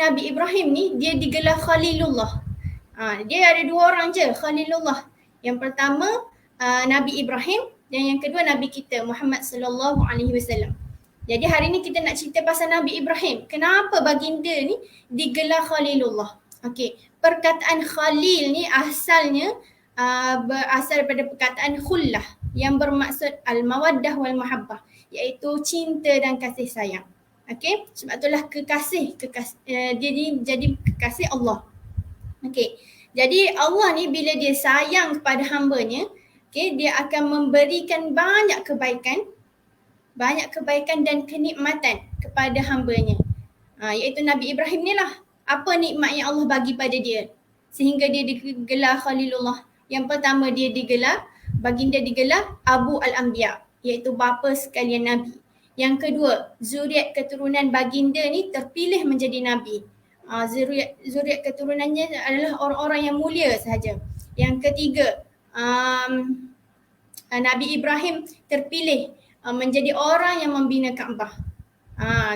Nabi Ibrahim ni dia digelar Khalilullah. Dia ada dua orang je Khalilullah. Yang pertama Nabi Ibrahim dan yang kedua Nabi kita Muhammad sallallahu alaihi wasallam. Jadi hari ni kita nak cerita pasal Nabi Ibrahim. Kenapa baginda ni digelar Khalilullah? Okey, perkataan Khalil ni asalnya berasal daripada perkataan khullah yang bermaksud al-mawaddah wal mahabbah, iaitu cinta dan kasih sayang. Okey, sebab itulah kekasih dia ni jadi kekasih Allah. Okey, jadi Allah ni bila dia sayang kepada hambanya, okey, dia akan memberikan banyak kebaikan dan kenikmatan kepada hambanya. Iaitu Nabi Ibrahim ni lah. Apa nikmat yang Allah bagi pada dia sehingga dia digelar Khalilullah? Yang pertama baginda digelar Abu al-Anbiya, iaitu bapa sekalian Nabi. Yang kedua, zuriat keturunan baginda ni terpilih menjadi Nabi. Zuriat keturunannya adalah orang-orang yang mulia sahaja. Yang ketiga, Nabi Ibrahim terpilih menjadi orang yang membina Kaabah.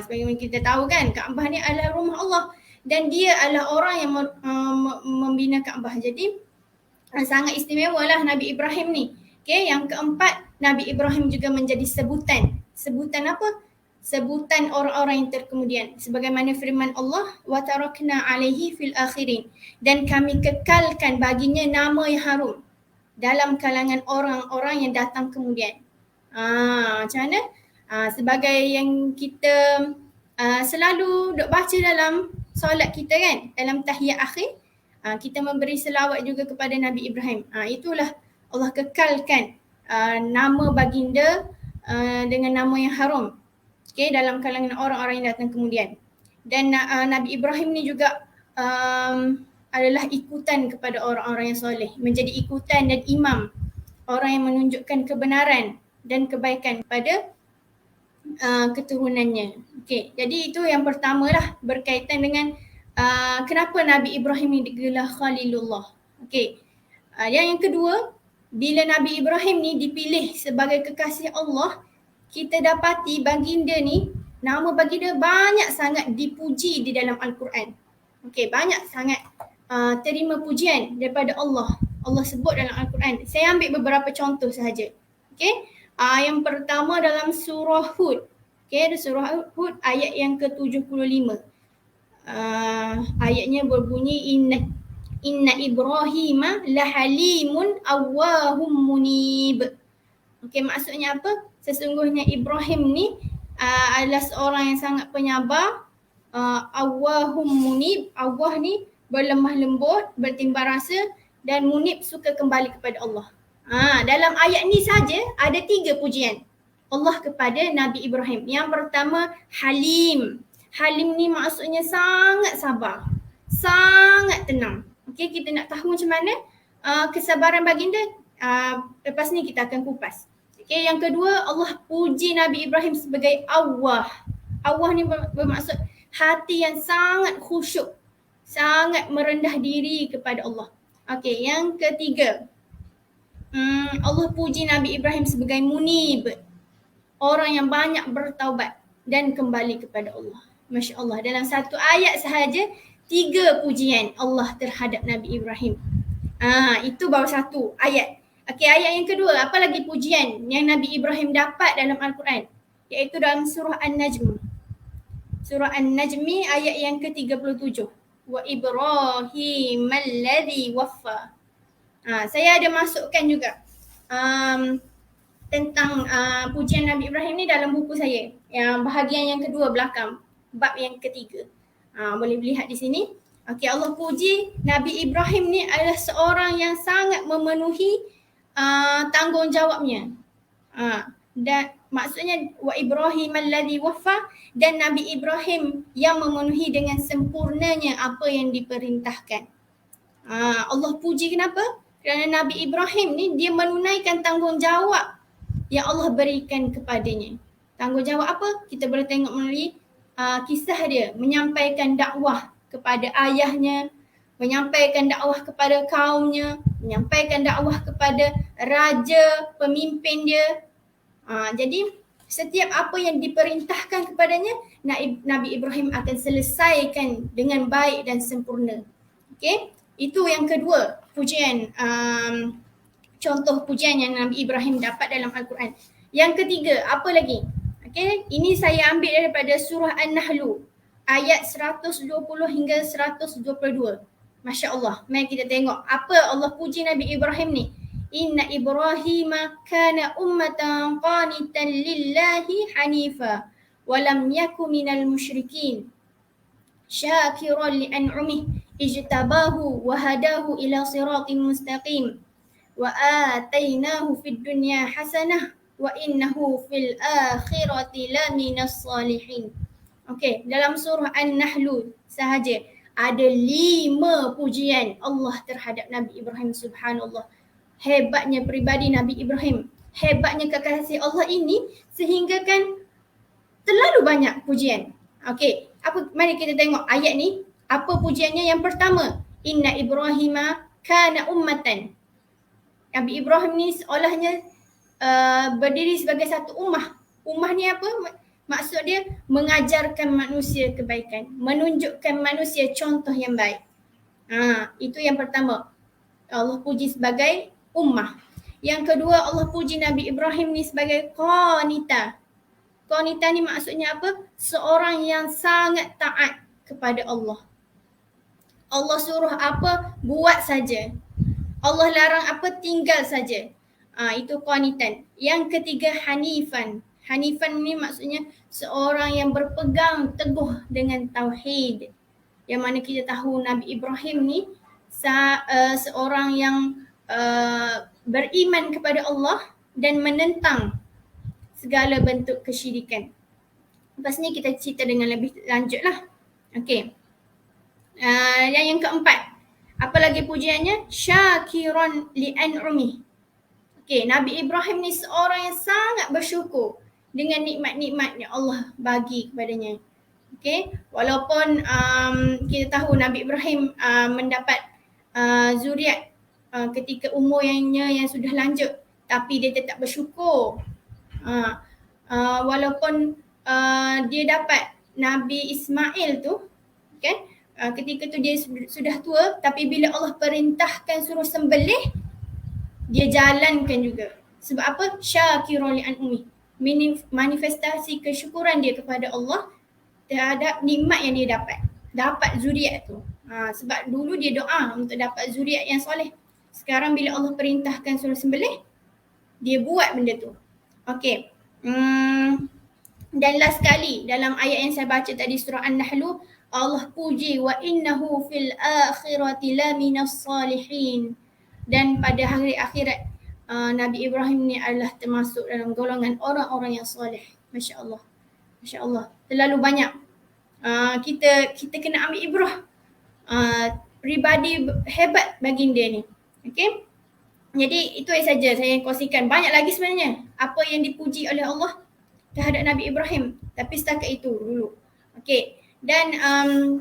Sebagaimana kita tahu kan, Kaabah ni adalah rumah Allah dan dia adalah orang yang membina Kaabah. Jadi sangat istimewa lah Nabi Ibrahim ni. Okay, yang keempat, Nabi Ibrahim juga menjadi sebutan. Sebutan apa? Sebutan orang-orang yang terkemudian. Sebagaimana firman Allah, wa tarakna alaihi fil akhirin, dan kami kekalkan baginya nama yang harum dalam kalangan orang-orang yang datang kemudian. Macam mana? Sebagai yang kita selalu duk baca dalam solat kita kan, dalam tahiyat akhir, kita memberi selawat juga kepada Nabi Ibrahim. Itulah Allah kekalkan nama baginda dengan nama yang harum, okay, dalam kalangan orang-orang yang datang kemudian. Dan Nabi Ibrahim ni juga adalah ikutan kepada orang-orang yang soleh, menjadi ikutan dan imam, orang yang menunjukkan kebenaran dan kebaikan pada keturunannya. Okey, jadi itu yang pertama lah berkaitan dengan kenapa Nabi Ibrahim ni digelar Khalilullah. Okey, yang kedua, bila Nabi Ibrahim ni dipilih sebagai kekasih Allah, kita dapati baginda ni, nama baginda banyak sangat dipuji di dalam Al-Quran. Okey, banyak sangat terima pujian daripada Allah. Allah sebut dalam Al-Quran. Saya ambil beberapa contoh sahaja. Okey. Yang pertama dalam surah Hud. Okay, surah Hud ayat yang ke-75. Ayatnya berbunyi inna Ibrahima lahalimun awwahum munib. Okay, maksudnya apa? Sesungguhnya Ibrahim ni adalah seorang yang sangat penyabar, awwahum munib. Awwah ni berlemah lembut, bertimbang rasa, dan munib suka kembali kepada Allah. Dalam ayat ni saja ada 3 pujian Allah kepada Nabi Ibrahim. Yang pertama, Halim. Halim ni maksudnya sangat sabar, sangat tenang. Okey, kita nak tahu macam mana kesabaran baginda, lepas ni kita akan kupas. Okey, yang kedua, Allah puji Nabi Ibrahim sebagai awwah. Awwah ni bermaksud hati yang sangat khusyuk, sangat merendah diri kepada Allah. Okey, yang ketiga, Allah puji Nabi Ibrahim sebagai munib, orang yang banyak bertaubat dan kembali kepada Allah. Masya Allah, dalam satu ayat sahaja 3 pujian Allah terhadap Nabi Ibrahim. Itu baru satu ayat. Okey, ayat yang kedua, apa lagi pujian yang Nabi Ibrahim dapat dalam Al-Quran? Iaitu dalam surah An-Najm. Surah An-Najmi ayat yang ke-37. Wa Ibrahim alladhi waffa. Saya ada masukkan juga tentang pujian Nabi Ibrahim ni dalam buku saya, yang bahagian yang kedua belakang, bab yang ketiga. Boleh lihat di sini. Okey, Allah puji Nabi Ibrahim ni adalah seorang yang sangat memenuhi tanggungjawabnya. Dan maksudnya wa Ibrahim alladhi waffa, dan Nabi Ibrahim yang memenuhi dengan sempurnanya apa yang diperintahkan. Allah puji kenapa? Kerana Nabi Ibrahim ni dia menunaikan tanggungjawab yang Allah berikan kepadanya. Tanggungjawab apa? Kita boleh tengok melalui kisah dia menyampaikan dakwah kepada ayahnya, menyampaikan dakwah kepada kaumnya, menyampaikan dakwah kepada raja, pemimpin dia. Jadi Setiap apa yang diperintahkan kepadanya, Nabi Ibrahim akan selesaikan dengan baik dan sempurna. Okey, itu yang kedua pujian, contoh pujian yang Nabi Ibrahim dapat dalam Al-Quran. Yang ketiga, apa lagi? Okey, ini saya ambil daripada surah An-Nahl ayat 120 hingga 122. Masya Allah. Mari kita tengok apa Allah puji Nabi Ibrahim ni. Inna Ibrahim kana ummatan qanitan lillahi hanifa wa lam yaku minal musyrikin syakiran li an'umih ijtabahu wa hadahu ila siratin mustaqim wa atainahu fid dunya hasanah wa innahu fil akhirati laminas salihin. Okey, dalam surah An-Nahl sahaja ada 5 pujian Allah terhadap Nabi Ibrahim. Subhanallah. Hebatnya peribadi Nabi Ibrahim, hebatnya kekasih Allah ini sehingga kan terlalu banyak pujian. Okey, mari kita tengok ayat ni. Apa pujiannya? Yang pertama, Inna Ibrahima kana ummatan. Nabi Ibrahim ni seolahnya berdiri sebagai satu ummah. Ummah ni apa? Maksud dia mengajarkan manusia kebaikan, menunjukkan manusia contoh yang baik. Itu yang pertama. Allah puji sebagai ummah. Yang kedua, Allah puji Nabi Ibrahim ni sebagai qanita. Qanita ni maksudnya apa? Seorang yang sangat taat kepada Allah. Allah suruh apa, buat saja. Allah larang apa, tinggal saja. Itu qanitan. Yang ketiga, hanifan. Hanifan ni maksudnya seorang yang berpegang teguh dengan tauhid. Yang mana kita tahu Nabi Ibrahim ni seorang yang beriman kepada Allah dan menentang segala bentuk kesyirikan. Lepas ni kita cerita dengan lebih lanjut lah. Okey. Yang keempat, apa lagi pujiannya? Syakiran li an'umih. Okey, Nabi Ibrahim ni seorang yang sangat bersyukur dengan nikmat-nikmat yang Allah bagi kepadanya. Okey, walaupun kita tahu Nabi Ibrahim mendapat zuriat ketika umurnya yang sudah lanjut, tapi dia tetap bersyukur. Walaupun dia dapat Nabi Ismail tu, kan? Ketika tu dia sudah tua, tapi bila Allah perintahkan suruh sembelih, dia jalankan juga. Sebab apa? Syakirun li an'umih. Manifestasi kesyukuran dia kepada Allah terhadap nikmat yang dia dapat zuriat tu. Sebab dulu dia doa untuk dapat zuriat yang soleh. Sekarang bila Allah perintahkan suruh sembelih, dia buat benda tu. Okey. Dan last kali dalam ayat yang saya baca tadi surah An-Nahl, Allah puji wa innahu fil akhirati laminas salihin. Dan pada hari akhirat Nabi Ibrahim ni adalah termasuk dalam golongan orang-orang yang soleh. Masya Allah. Masya Allah. Terlalu banyak. Kita kena ambil ibrah. Pribadi hebat baginda ni. Okey. Jadi itu saja saya kongsikan. Banyak lagi sebenarnya apa yang dipuji oleh Allah terhadap Nabi Ibrahim. Tapi setakat itu dulu. Okey. Dan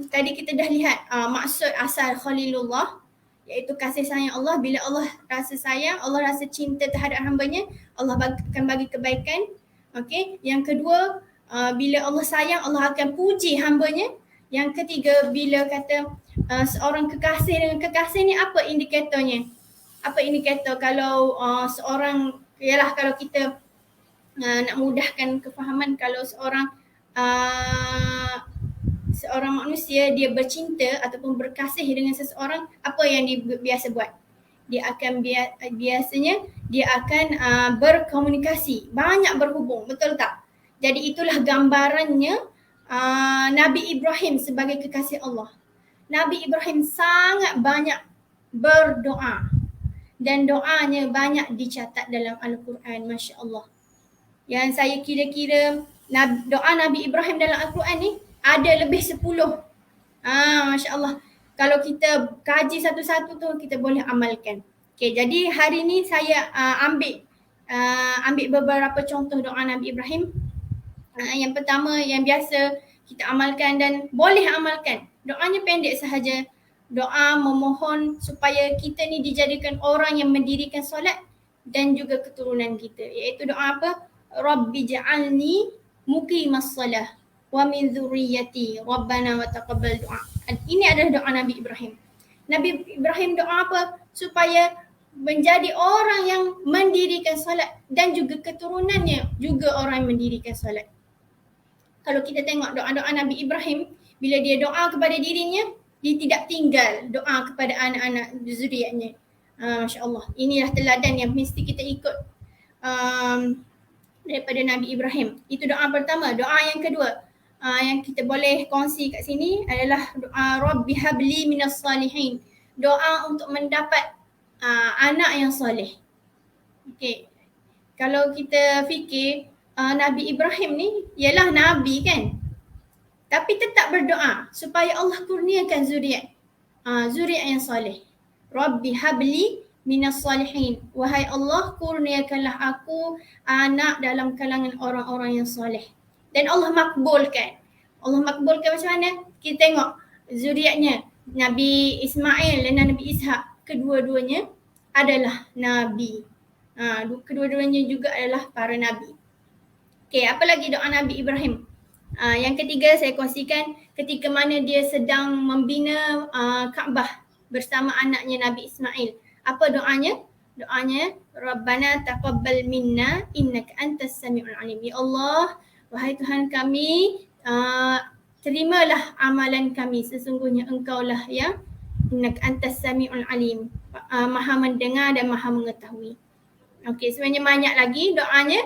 tadi kita dah lihat maksud asal Khalilullah, iaitu kasih sayang Allah. Bila Allah rasa sayang, Allah rasa cinta terhadap hambanya, Allah akan bagi kebaikan. Okey. Yang kedua, bila Allah sayang, Allah akan puji hambanya. Yang ketiga, bila kata seorang kekasih dengan kekasih ni, apa indikatornya? Apa indikator kalau seorang, ialah kalau kita nak mudahkan kefahaman, kalau seorang manusia dia bercinta ataupun berkasih dengan seseorang, apa yang dia biasa buat? Dia akan biasanya dia akan berkomunikasi, banyak berhubung, betul tak? Jadi itulah gambarannya Nabi Ibrahim sebagai kekasih Allah. Nabi Ibrahim sangat banyak berdoa dan doanya banyak dicatat dalam Al-Quran. Masya Allah. Yang saya kira-kira doa Nabi Ibrahim dalam Al-Quran ni ada lebih 10. Masya Allah. Kalau kita kaji satu-satu tu, kita boleh amalkan. Okay, jadi hari ni saya ambil beberapa contoh doa Nabi Ibrahim. Yang pertama yang biasa kita amalkan dan boleh amalkan. Doanya pendek sahaja. Doa memohon supaya kita ni dijadikan orang yang mendirikan solat dan juga keturunan kita. Iaitu doa apa? Rabbi ja'alni muqimas salah wa min dzurriyyati Rabbana wa taqabbal du'a. Ini adalah doa Nabi Ibrahim. Nabi Ibrahim doa apa? Supaya menjadi orang yang mendirikan solat dan juga keturunannya juga orang yang mendirikan solat. Kalau kita tengok doa-doa Nabi Ibrahim, bila dia doa kepada dirinya, dia tidak tinggal doa kepada anak-anak zuriatnya. Masya Allah. Inilah teladan yang mesti kita ikut daripada Nabi Ibrahim. Itu doa pertama. Doa yang kedua yang kita boleh kongsi kat sini adalah doa Rabbi habli minas salihin. Doa untuk mendapat anak yang soleh. Okey. Kalau kita fikir Nabi Ibrahim ni ialah Nabi kan? Tapi tetap berdoa supaya Allah kurniakan zuriat. Zuriat yang soleh. Rabbi habli minas salihin. Wahai Allah, kurniakanlah aku anak dalam kalangan orang-orang yang soleh. Dan Allah makbulkan. Allah makbulkan macam mana? Kita tengok zuriatnya. Nabi Ismail dan Nabi Ishak, kedua-duanya adalah Nabi. Kedua-duanya juga adalah para Nabi. Okey, apa lagi doa Nabi Ibrahim? Yang ketiga saya kongsikan ketika mana dia sedang membina Kaabah bersama anaknya Nabi Ismail. Apa doanya? Doanya Rabbana taqabbal minna innaka antas samiul alim. Ya Allah, wahai Tuhan kami, terimalah amalan kami, sesungguhnya Engkaulah yang innaka antas samiul alim, Maha mendengar dan Maha mengetahui. Okey, sebenarnya banyak lagi doanya,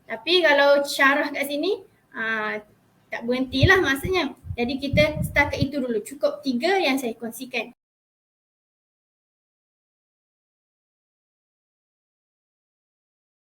tapi kalau syarah kat sini tak berhentilah maksudnya. Jadi kita setakat itu dulu, cukup 3 yang saya kongsikan.